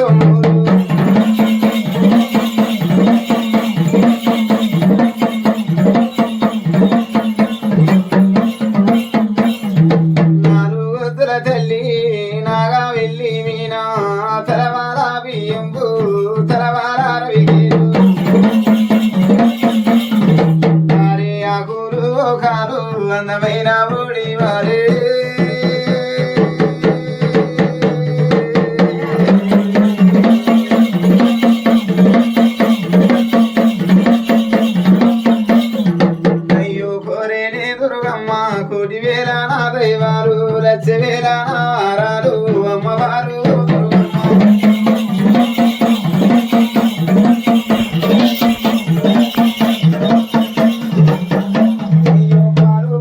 సొమ్ములు నాలుగొద్దుల తల్లి నాగా వెళ్ళి మీనా తలవార బియ్యంబు తలవార వారే ఆకులు కాలు అందమైన ఊడి వారే కోటి వేల నా దైవాలు లక్ష వేల నారాలు అమ్మవారు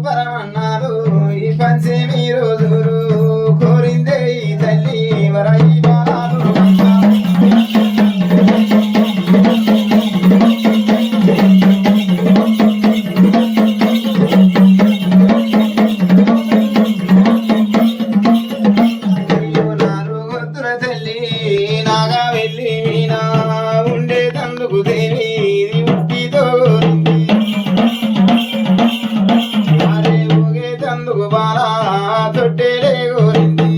పరమన్నారు ఈ పంచేమి రోజులు కోరిందే ఈ తల్లి వరయి బాలాలు నాగా వెళ్ళి మీనా ఉండే తందుకు దేవి ఉట్టితో అరే ఊగే తందుకు బాలా తొట్టెలే కోరింది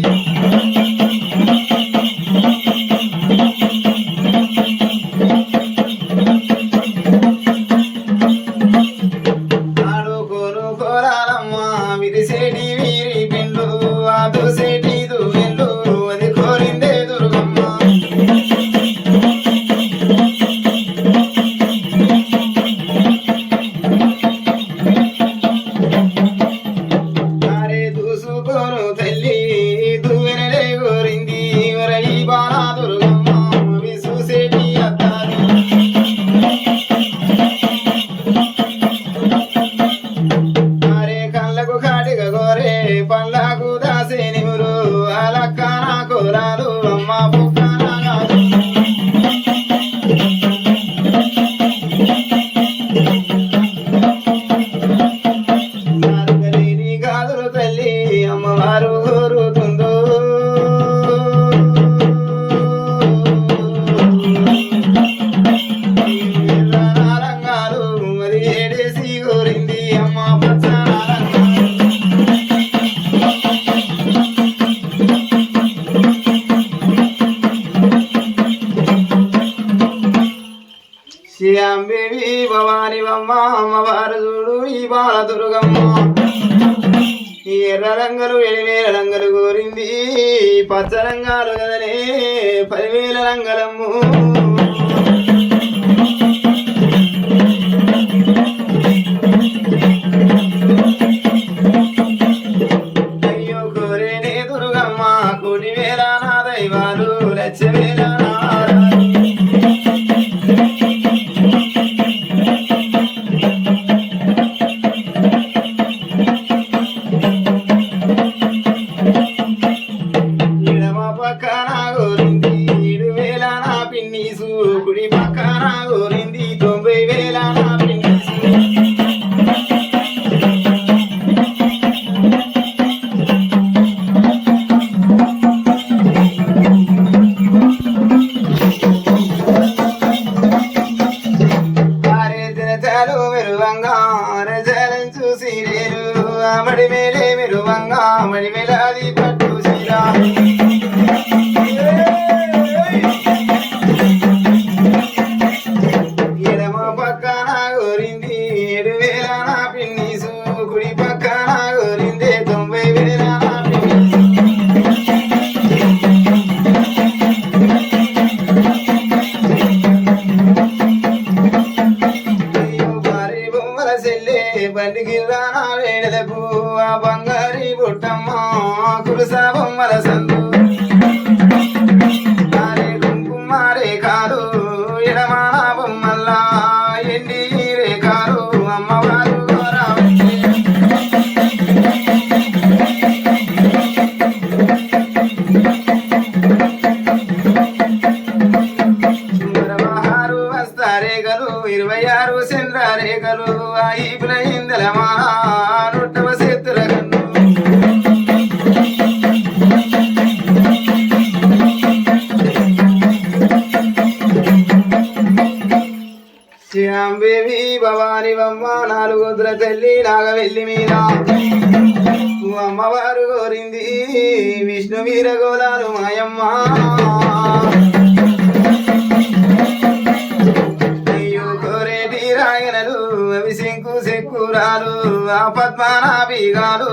ఆడుకోను కోరాలమ్మ విరిసేటి వీరి పిండు ఆ దోసేటి దువ్వెండు అది కోరిందే దుర్గమ్మ దూసుకోను తల్లి దువ్వెనలే కోరింది వరయి బాలా దుర్గమ్మ విసూసేటి అత్తారు అరే కళ్ళకు కాటిక కోరే పళ్ళకు దాసే నిమురు అలక్కన కూరాలు అమ్మ పుక్కన గాజులు తల్లి అమ్మవారు కోరుతుందో రంగాలు అది ఏడేసి కోరింది అమ్మ పచ్చ శ్రీయాంబేవి భవాని బొమ్మ అమ్మవారు చూడు ఈ బాల దుర్గమ్మ ఈ ఎర్ర రంగులు 7,000 రంగులు కోరింది పచ్చ రంగాలు కదనే 10,000 రంగులమ్ము అయ్యో కోరేనే దుర్గమ్మ కోటి వేల నా దైవాలు లక్ష వేల పక్కన కోరింది 7,000 నా పిన్నీసు కుడి పక్కన కోరింది 90,000 నా పిన్నీసు అరే దినచాలు మెరువంగా రజాలను చూసి నేను మడి మేలే మెరువంగా మడి మేలాది పట్టు సీరా శ్రీరాంబేవి భవాని బొమ్మ నాలుగొద్దుల తల్లి నాగవెల్లి మీద అమ్మవారు కోరింది విష్ణు వీరగోళాలు మాయమ్మ అయ్యో కోరేటి రాయనలు అవి శంకు శక్కురాలు ఆ పద్మనాభిగాలు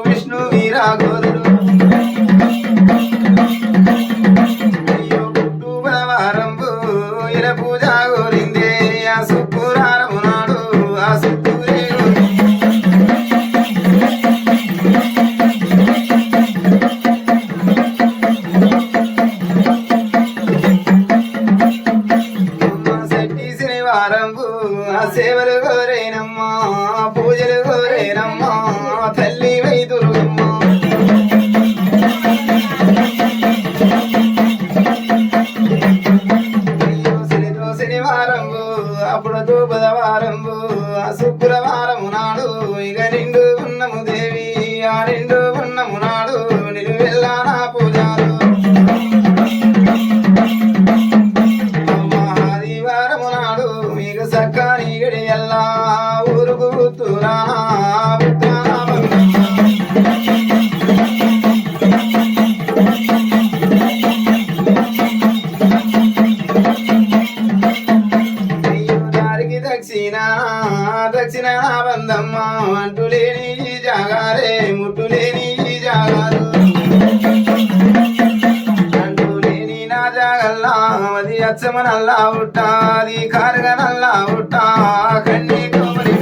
విష్ణు వీరగోళులు అయ్యో పుట్టు బలవారంబు ఇర పూజ కోరిందే ఆ శుక్రారము నాడు ఆ శుక్రే వారంబు ఆ సేవలు కోరేనమ్మా పూజలు కోరేనమ్మా తల్లి వైదురుగమ్మ శనివారంబు అప్పుడు బుధవారంబు ఆ శుక్రవారము నాడు ఇక నిండు ఉన్నము దేవి ఆ నిండు ఉన్నము నాడు నిన్ను వెళ్ళా నా పూజలు ఆదివారము నాడు మీకు సక్కని గడి ఎల్లా ఊరుకు పుత్తురా దక్షిణ బంధమ్మ అంటులేని జాగారే ముట్టులేని జాగారు అంటులేని నా జాగల్లా అది అచ్చమనల్లా ఉట్టా అది కారగనల్లా ఉట్టా కన్నీ కోమరి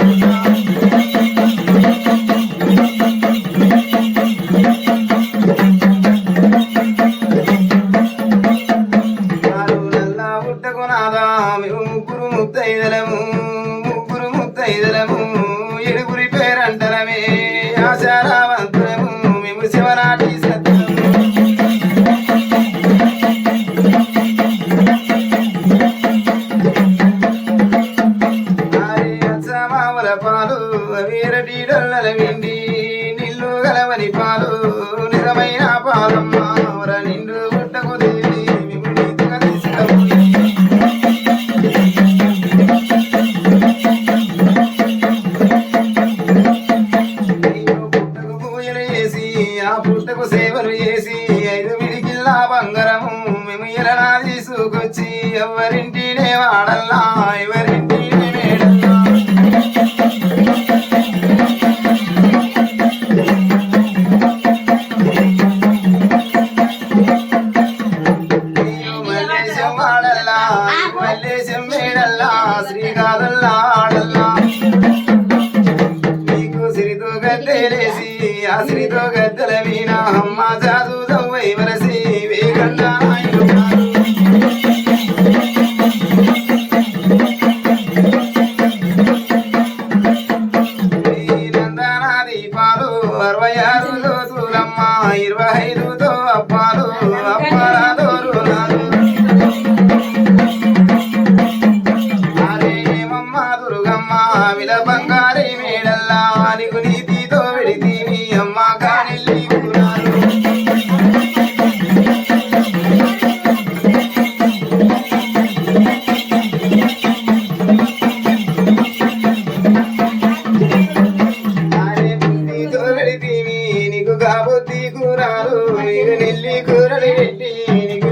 నల్లా ఉట్టకు నాదా మేము ముగ్గురు ముత్తైదలము ఎడుగురి పేరంటరమే ఆశారావంతులము మేము శివనాటి సత్యమామల పాలు వీరటి డొల్లల విండి నిల్లు గలవని పాలు నిజమైన పాలమ్మ నిండు గుట్టకు దేవి మేము నీతిగా తీసుకపోయి ఆ పుట్టకు సేవలు చేసి 5 విడికిల్లా బంగారము మేము ఇలా తీసుకొచ్చి ఎవరింటినే వాడల్లా ఎవరింటినే మేడల్లా మల్లేశం వాడల్లా మల్లేశం మేడల్లా శ్రీకాదల్లా ఆడల్లా గద్దెలేసి ఆశ్రితో గద్దెల వీణ అమ్మ జాదు దవ్వై వరసి వేగండా నందనా దీపాలు 66 దూలమ్మ 25తో అప్పాలు అప్పాల దోరునాలు అరేమమ్మ దుర్గమ్మ విల బంగారి మేడల్లా నీకు నీతితో విడితీవి అమ్మ కానిల్లి గురాలు బుద్ధితో విడితీవి నీకు కాబుద్ధి కూరాలు నీకు నెల్లి కూరలు పెట్టి నీకు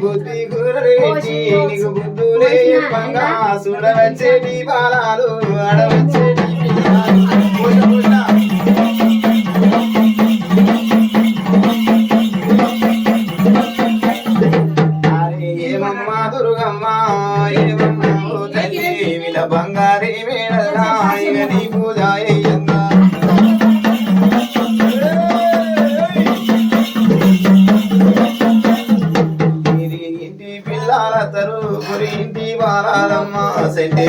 బుద్ధి కూరలు పెట్టి నీకు బుద్ధులే చెప్పంగా చూడవచ్చేటి బాలాలు ఆడవచ్చేటి ఏమమ్మ దుర్గమ్మ ఏమమ్మ తల్లి విల బంగారి మేడల్లా ఇక నీ పూజ అయ్యందా ఇంటి పిల్లల తరు ఇంటి బాలమ్మ సెంటి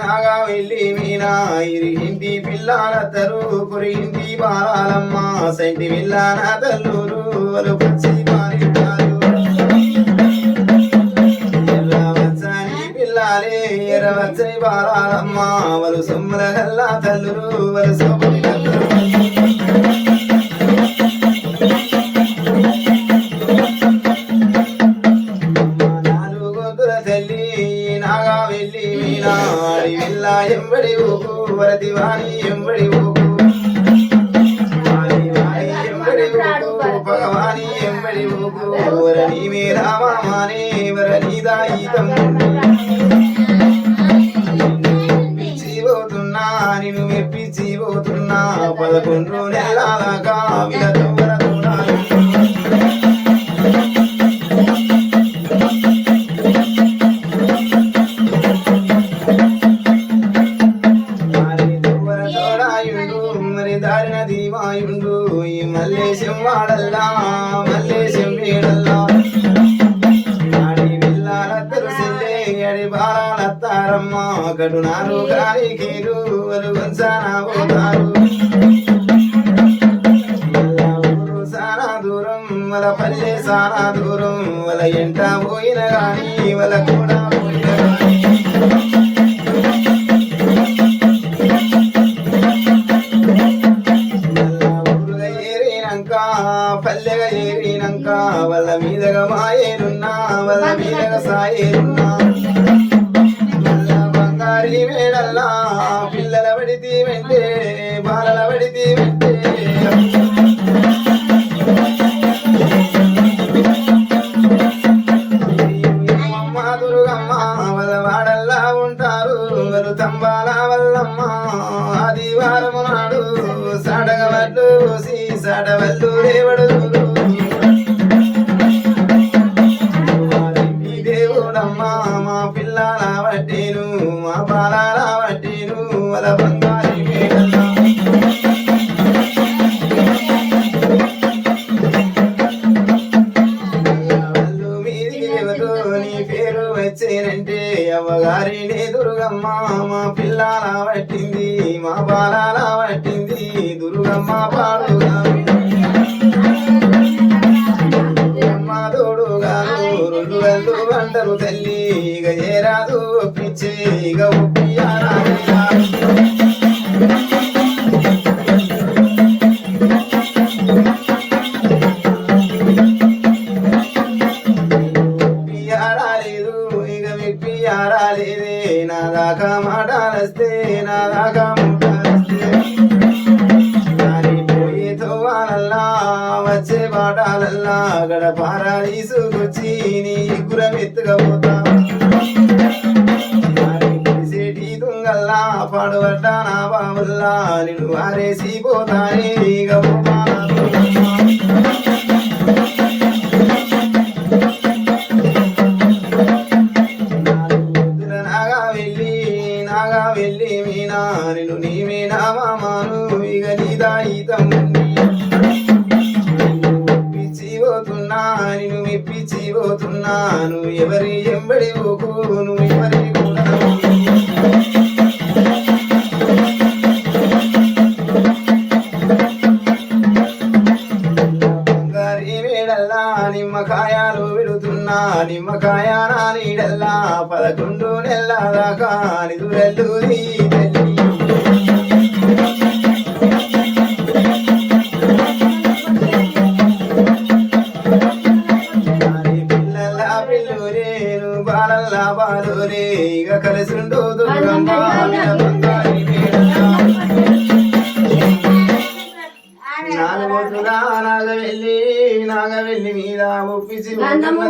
నాగా వెళ్ళి మీనా ఇంటి పిల్లల తరు ఇంటి బాలమ్మ సెంటి విల్లాన తల్లూరు వలు పచ్చి పాలింటారు ఎర్ర వచ్చని పిల్లాలే ఎర్ర వచ్చని బాలమ్మ వలు సొమ్ముల గల్లా తల్లురు వలు సొమ్ముల ఎంబడి ఊకు వరది వాణి ఎంబడి ఊకు ఎంబడి ఊకు భగవాని ఎంబడి ఊకు వరణి మే రామానే వరణి దాయితం పోతున్నా నిన్ను మెప్పించి పోతున్నా 11 నెలలాగా విలతో దారిన దీవాయుండు ఈ మల్లేశం వాడల్లా మల్లేశం వేడల్లా ఆడి విల్లాలత్తరు సెల్లే అడి బాలత్తారమ్మ కడునారు కారికీరు వలు వంచానా పోతారు ఊరు సానా దూరం వల పల్లె సానా దూరం వల ఎంట పోయిన గాని వల కూడా పోయిన గాని పల్లెగా ఏరినాక వాళ్ళ మీదగా మాయేరున్నా వాళ్ళ మీదగా సాయేరున్నా వాళ్ళ బంగారి మేడల్లా పిల్లల పడితే వెంటే బాలల పడితే వెంటే అమ్మ దుర్గమ్మ వాళ్ళ వాడల్లా ఉంటారు వాళ్ళు తంబాల వల్లమ్మ ఆదివారం నాడు సాడగవడ్లు సాడవల్లు రేవడు దేవుడమ్మా మా పిల్లల వడ్డీను మా బాలాల వడ్డీను వల బంగారి మేడల్లా మీదికి దేవతో నీ పేరు వచ్చేనంటే అవ్వగారిని దుర్గమ్మ మా పిల్లల వట్టింది మా బాలాల వట్టింది దుర్గమ్మ పాడుగా రెండు వెళ్ళు వంటరు తల్లి ఇక చేరాదు ఒప్పించే ఇక ఒప్పియారాలేదు ఇక మెప్పియారాలేదే నా దాకా మాటాలస్తే నా దాకా ముట్టాలస్తే వచ్చే పాటాలల్లా గడపారా తీసుకొచ్చి నీ గురం ఎత్తుకపోతా సేటి తుంగల్లా పాడుబడ్డా నా బావుల్లా నిన్ను వారేసి పోతానే నాగా వెళ్ళి మీనా నిన్ను నీవేనా మామాను ఇక నీదాయితం నిన్ను మెప్పించి పోతున్నాను ఎవరి ఎంబడి ఊకు నువ్వు ఎవరి కూడా బంగారి వేడల్లా నిమ్మకాయలు విడుతున్నా నిమ్మకాయ నా నీడల్లా 11 నెలల దాకా నిదురెల్లు తల్లి బాలల్లా బాలురే ఇక కలిసిండు దుర్గమ్మ బంగారి మేడల్లా నాగవెల్లి మీద ఒప్పించి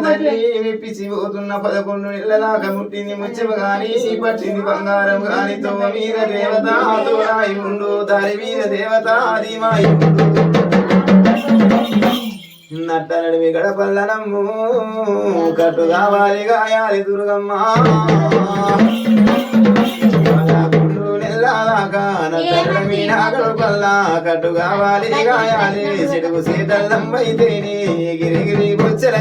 తల్లి మెప్పించి పోతున్న 11 నెలలాగా ముట్టింది ముచ్చమ గాని పట్టింది బంగారం గాని తొవ్వ మీద దేవత తోడాయి ఉండు దారి మీద దేవత ఆదిమాయి ఉండు నట్ట నడిమి గడపల్లనమ్ము కట్టు కావాలి గాయాలి దుర్గమ్మ కట్టు కావాలి గాయాలి చెడుగు సీతల్లమ్మైతేనే గిరిగిరి బొచ్చల